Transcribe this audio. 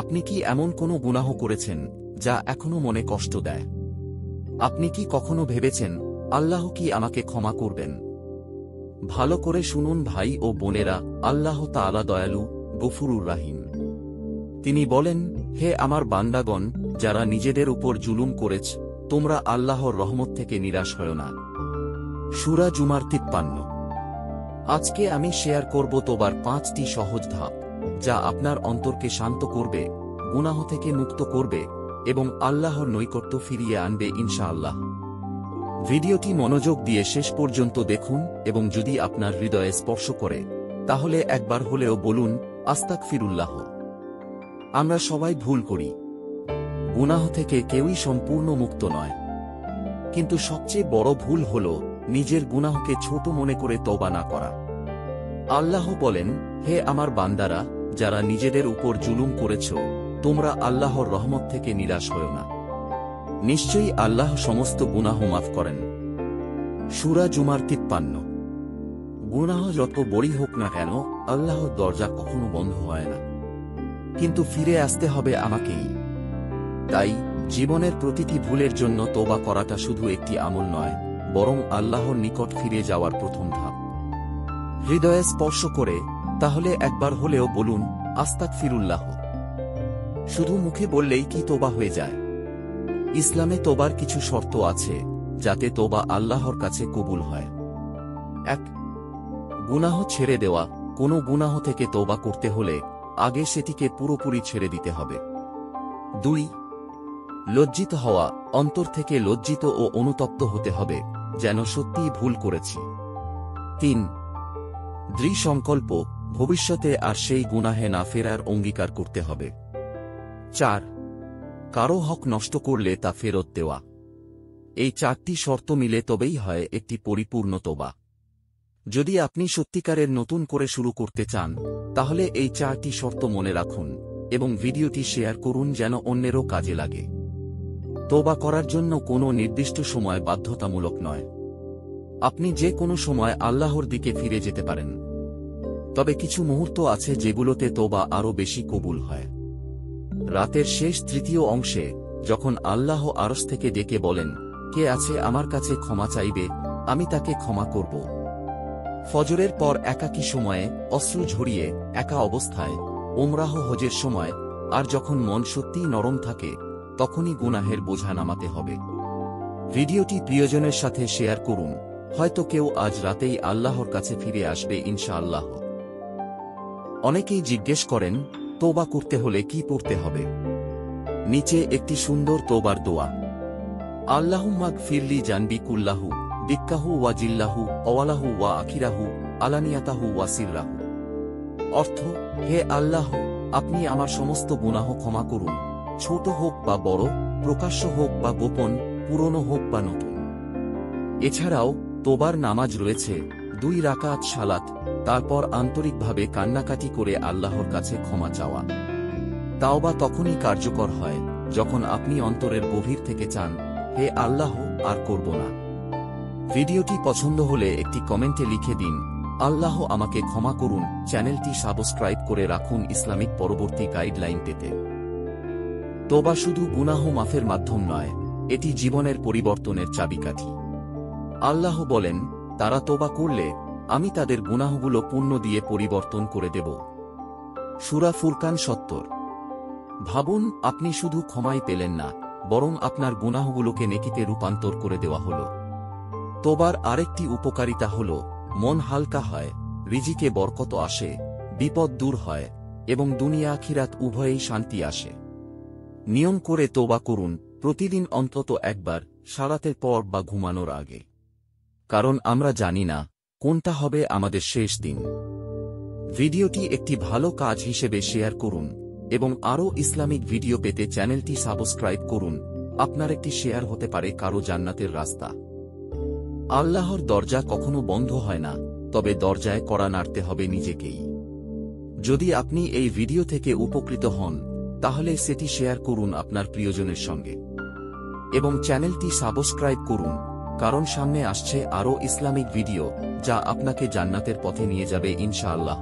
আপনি কি এমন কোনো গুনাহ করেছেন যা এখনো মনে কষ্ট দেয়? আপনি কি কখনো ভেবেছেন, আল্লাহ কি আমাকে ক্ষমা করবেন? ভালো করে শুনুন ভাই ও বোনেরা, আল্লাহ তাআলা দয়ালু, গফুরুর রাহিম। তিনি বলেন, হে আমার বান্দাগণ, যারা নিজেদের উপর জুলুম করেছ, তোমরা আল্লাহর রহমত থেকে নিরাশ হয়ো না। সূরা জুমার 53। আজকে আমি শেয়ার করব তোবার 5টি সহজ ধাপ, যা আপনার অন্তরকে শান্ত করবে, গুনাহ থেকে মুক্ত করবে এবং আল্লাহর নৈকট্য ফিরিয়ে আনবে ইনশাআল্লাহ। ভিডিওটি মনোযোগ দিয়ে শেষ পর্যন্ত দেখুন এবং যদি আপনার হৃদয়ে স্পর্শ করে, তাহলে একবার হলেও বলুন, আস্তাগফিরুল্লাহ। আমরা সবাই ভুল করি। গুনাহ থেকে কেউই সম্পূর্ণ মুক্ত নয়। কিন্তু সবচেয়ে বড় ভুল হল নিজের গুনাহকে ছোট মনে করে তওবা না করা। আল্লাহ বলেন, হে আমার বান্দারা, যারা নিজেদের উপর জুলুম করেছ, তোমরা আল্লাহর রহমত থেকে নিরাশ হয়ো না। নিশ্চয়ই আল্লাহ সমস্ত গুনাহ মাফ করেন। সূরা জুমার 53। গুনাহ যত বড়ই হোক না কেন, আল্লাহর দরজা কখনো বন্ধ হয় না। কিন্তু ফিরে আসতে হবে আমাকেই। তাই জীবনের প্রতিটি ভুলের জন্য তওবা করাটা শুধু একটি আমল নয়, বরং আল্লাহর নিকট ফিরে যাওয়ার প্রথম ধাপ। হৃদয়ে স্পর্শ করে, তাহলে একবার হলেও বলুন, আস্তাগফিরুল্লাহ। শুধু মুখে বললেই কি তওবা হয়ে যায়? ইসলামে তওবার কিছু শর্ত আছে, যাতে তওবা আল্লাহর কাছে কবুল হয়। 1. গুনাহ ছেড়ে দেওয়া। কোনো গুনাহ থেকে তওবা করতে হলে আগে সেটিকে পুরোপুরি ছেড়ে দিতে হবে। 2. লজ্জিত হওয়া। অন্তর থেকে লজ্জিত ও অনুতপ্ত হতে হবে, যেন সত্যিই ভুল করেছি। 3. দৃঢ় সংকল্প। ভবিষ্যতে আর সেই গুনাহে না ফেরার অঙ্গীকার করতে হবে। 4. কারো হক নষ্ট করলে তা ফেরত দেওয়া। এই 4টি শর্ত মিলে তবেই হয় একটি পরিপূর্ণ তওবা। যদি আপনি সত্যিকারের নতুন করে শুরু করতে চান, তাহলে এই 4টি শর্ত মনে রাখুন এবং ভিডিওটি শেয়ার করুন যেন অন্যেরও কাজে লাগে। তওবা করার জন্য কোনো নির্দিষ্ট সময় বাধ্যতামূলক নয়। আপনি যে কোনো সময় আল্লাহর দিকে ফিরে যেতে পারেন। তবে কিছু মুহূর্ত আছে যেগুলোতে তওবা আরও বেশি কবুল হয়। রাতের শেষ তৃতীয় অংশে, যখন আল্লাহ আরশ থেকে ডেকে বলেন, কে আছে আমার কাছে ক্ষমা চাইবে, আমি তাকে ক্ষমা করব। ফজরের পর একাকী সময়ে, অশ্রু ঝরিয়ে একা অবস্থায়, উমরাহ হজের সময়, আর যখন মন সত্যিই নরম থাকে, তখনই গুনাহের বোঝা নামাতে হবে। ভিডিওটি প্রিয়জনের সাথে শেয়ার করুন, হয়তো কেউ আজ রাতেই আল্লাহর কাছে ফিরে আসবে ইনশাআল্লাহ। অনেকেই জিজ্ঞেস করেন, তওবা করতে হলে কি পড়তে হবে? নিচে একটি সুন্দর তওবার দোয়া। আল্লাহুম্মা গফিরলি জানবি কুল্লাহু, দিক্কাহু ওয়া জিল্লাহু, আওয়ালাহু ওয়া আখিরাহু, আলানিয়াতাহু ওয়া সিররাহু। অর্থ, হে আল্লাহ, আপনি আমার সমস্ত গুনাহ ক্ষমা করুন, ছোট হোক বা বড়, প্রকাশ্য হোক বা গোপন, পুরনো হোক বা নতুন। এছাড়াও তওবার নামাজ রয়েছে, 2 রাকাত সালাত, তারপর আন্তরিকভাবে কান্নাকাটি করে আল্লাহর কাছে ক্ষমা চাওয়া। তাওবা তখনই কার্যকর হয় যখন আপনি অন্তরের গভীর থেকে চান, হে আল্লাহ, আর করব না। ভিডিওটি পছন্দ হলে একটি কমেন্টে লিখে দিন, আল্লাহ আমাকে ক্ষমা করুন। চ্যানেলটি সাবস্ক্রাইব করে রাখুন ইসলামিক পরবর্তী গাইডলাইন পেতে। তওবা শুধু গুনাহ মাফের মাধ্যম নয়, এটি জীবনের পরিবর্তনের চাবিকাঠি। আল্লাহ বলেন, তারা তওবা করলে আমি তাদের গুনাহগুলো পুণ্য দিয়ে পরিবর্তন করে দেব। সূরা ফুরকান 70। ভাবুন, আপনি শুধু ক্ষমাই পেলেন না, বরং আপনার গুনাহগুলোকে নেকিতে রূপান্তর করে দেওয়া হল। তওবার আরেকটি উপকারিতা হল, মন হালকা হয়, রিজিকে বরকত আসে, বিপদ দূর হয় এবং দুনিয়া আখিরাত উভয়েই শান্তি আসে। নিয়ম করে তওবা করুন, প্রতিদিন অন্তত একবার, সালাতের পর বা ঘুমানোর আগে। কারণ আমরা জানি না কোনটা হবে আমাদের শেষ দিন। ভিডিওটি একটি ভালো কাজ হিসেবে শেয়ার করুন এবং আরও ইসলামিক ভিডিও পেতে চ্যানেলটি সাবস্ক্রাইব করুন। আপনার একটি শেয়ার হতে পারে কারো জান্নাতের রাস্তা। আল্লাহর দরজা কখনো বন্ধ হয় না, তবে দরজায় কড়া নাড়তে হবে নিজেকেই। যদি আপনি এই ভিডিও থেকে উপকৃত হন, তাহলে সেটি শেয়ার করুন আপনার প্রিয়জনের সঙ্গে এবং চ্যানেলটি সাবস্ক্রাইব করুন, কারণ সামনে আসছে আরও ইসলামিক ভিডিও, যা আপনাকে জান্নাতের পথে নিয়ে যাবে ইনশাআল্লাহ।